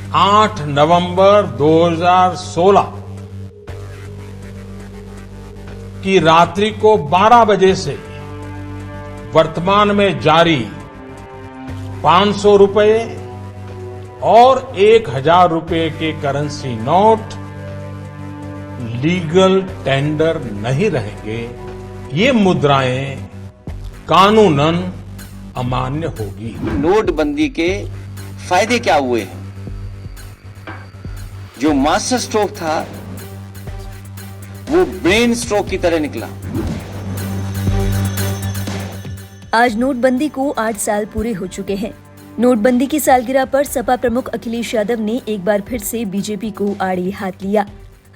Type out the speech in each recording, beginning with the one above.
8 नवंबर 2016 की रात्रि को 12 बजे से वर्तमान में जारी 500 रुपए और 1000 रुपए के करेंसी नोट लीगल टेंडर नहीं रहेंगे। ये मुद्राएं कानूनन अमान्य होगी। नोटबंदी के फायदे क्या हुए हैं? जो मास्टर स्ट्रोक था वो ब्रेन स्ट्रोक की तरह निकला। आज नोटबंदी को 8 साल पूरे हो चुके हैं। नोटबंदी की सालगिरह पर सपा प्रमुख अखिलेश यादव ने एक बार फिर से बीजेपी को आड़े हाथ लिया।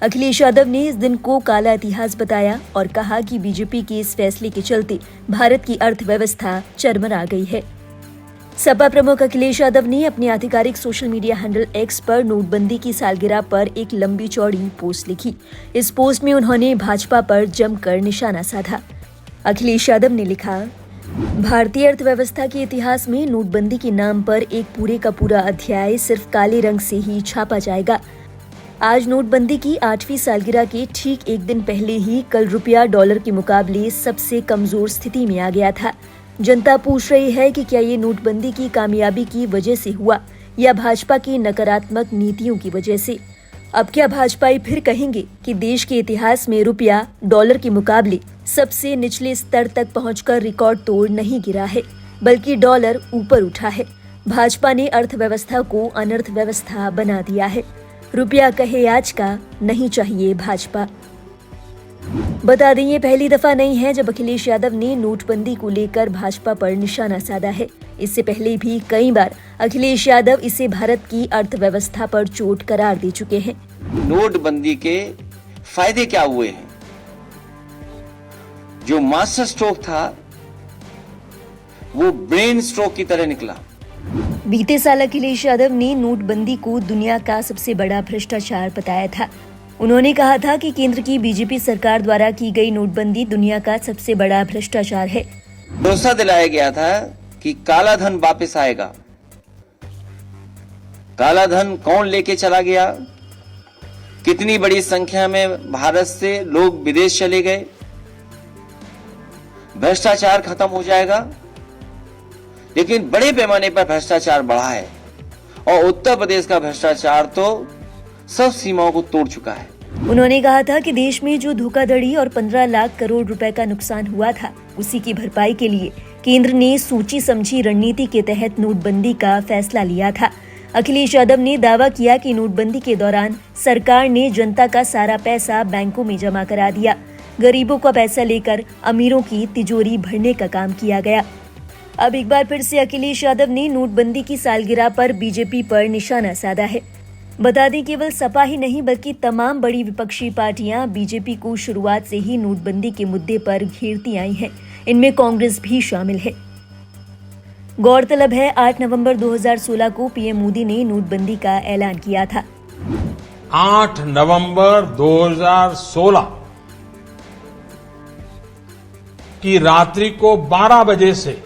अखिलेश यादव ने इस दिन को काला इतिहास बताया और कहा कि बीजेपी के इस फैसले के चलते भारत की अर्थव्यवस्था चरमरा गई है। सपा प्रमुख अखिलेश यादव ने अपने आधिकारिक सोशल मीडिया हैंडल एक्स पर नोटबंदी की सालगिरह पर एक लंबी चौड़ी पोस्ट लिखी। इस पोस्ट में उन्होंने भाजपा पर जमकर निशाना साधा। अखिलेश यादव ने लिखा, भारतीय अर्थव्यवस्था के इतिहास में नोटबंदी के नाम पर एक पूरे का पूरा अध्याय सिर्फ काले रंग से ही छापा जाएगा। आज नोटबंदी की 8वीं सालगिरह के ठीक एक दिन पहले ही कल रुपया डॉलर के मुकाबले सबसे कमजोर स्थिति में आ गया था। जनता पूछ रही है कि क्या ये नोटबंदी की कामयाबी की वजह से हुआ या भाजपा की नकारात्मक नीतियों की वजह से। अब क्या भाजपाई फिर कहेंगे कि देश के इतिहास में रुपया डॉलर के मुकाबले सबसे निचले स्तर तक पहुंचकर रिकॉर्ड तोड़ नहीं गिरा है, बल्कि डॉलर ऊपर उठा है। भाजपा ने अर्थव्यवस्था को अनर्थव्यवस्था बना दिया है। रुपया कहे आज का, नहीं चाहिए भाजपा। बता दें, ये पहली दफा नहीं है जब अखिलेश यादव ने नोटबंदी को लेकर भाजपा पर निशाना साधा है। इससे पहले भी कई बार अखिलेश यादव इसे भारत की अर्थव्यवस्था पर चोट करार दे चुके हैं। नोटबंदी के फायदे क्या हुए हैं? जो मास्टर स्ट्रोक था वो ब्रेन स्ट्रोक की तरह निकला। बीते साल अखिलेश यादव ने नोटबंदी को दुनिया का सबसे बड़ा भ्रष्टाचार बताया था। उन्होंने कहा था कि केंद्र की बीजेपी सरकार द्वारा की गई नोटबंदी दुनिया का सबसे बड़ा भ्रष्टाचार है। भरोसा दिलाया गया था कि काला धन वापस आएगा। काला धन कौन लेके चला गया? कितनी बड़ी संख्या में भारत से लोग विदेश चले गए? भ्रष्टाचार खत्म हो जाएगा, लेकिन बड़े पैमाने पर भ्रष्टाचार बढ़ा है और उत्तर प्रदेश का भ्रष्टाचार तो सब सीमाओं को तोड़ चुका है। उन्होंने कहा था कि देश में जो धोखाधड़ी और 15 लाख करोड़ रुपए का नुकसान हुआ था, उसी की भरपाई के लिए केंद्र ने सोची समझी रणनीति के तहत नोटबंदी का फैसला लिया था। अखिलेश यादव ने दावा किया कि नोटबंदी के दौरान सरकार ने जनता का सारा पैसा बैंकों में जमा करा दिया। गरीबों का पैसा लेकर अमीरों की तिजोरी भरने का काम किया गया। अब एक बार फिर से अखिलेश यादव ने नोटबंदी की सालगिरह पर बीजेपी पर निशाना साधा है। बता दें, केवल सपा ही नहीं बल्कि तमाम बड़ी विपक्षी पार्टियां बीजेपी को शुरुआत से ही नोटबंदी के मुद्दे पर घेरती आई हैं। इनमें कांग्रेस भी शामिल है। गौरतलब है, 8 नवंबर 2016 को पीएम मोदी ने नोटबंदी का ऐलान किया था। 8 नवंबर 2016 की रात्रि को 12 बजे से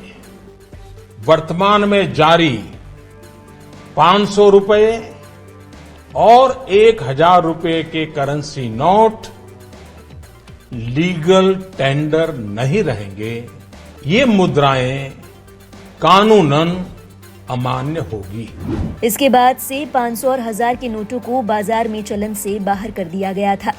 वर्तमान में जारी 500 रुपए और 1000 रुपए के करेंसी नोट लीगल टेंडर नहीं रहेंगे। ये मुद्राएं कानूनन अमान्य होगी। इसके बाद से 500 और 1000 के नोटों को बाजार में चलन से बाहर कर दिया गया था।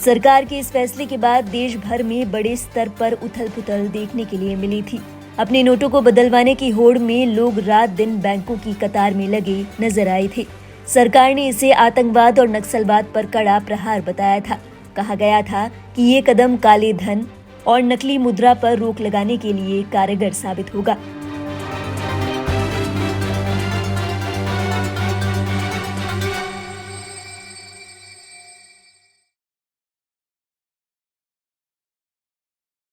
सरकार के इस फैसले के बाद देश भर में बड़े स्तर पर उथल-पुथल देखने के लिए मिली थी। अपने नोटों को बदलवाने की होड़ में लोग रात दिन बैंकों की कतार में लगे नजर आए थे। सरकार ने इसे आतंकवाद और नक्सलवाद पर कड़ा प्रहार बताया था। कहा गया था कि ये कदम काले धन और नकली मुद्रा पर रोक लगाने के लिए कारगर साबित होगा।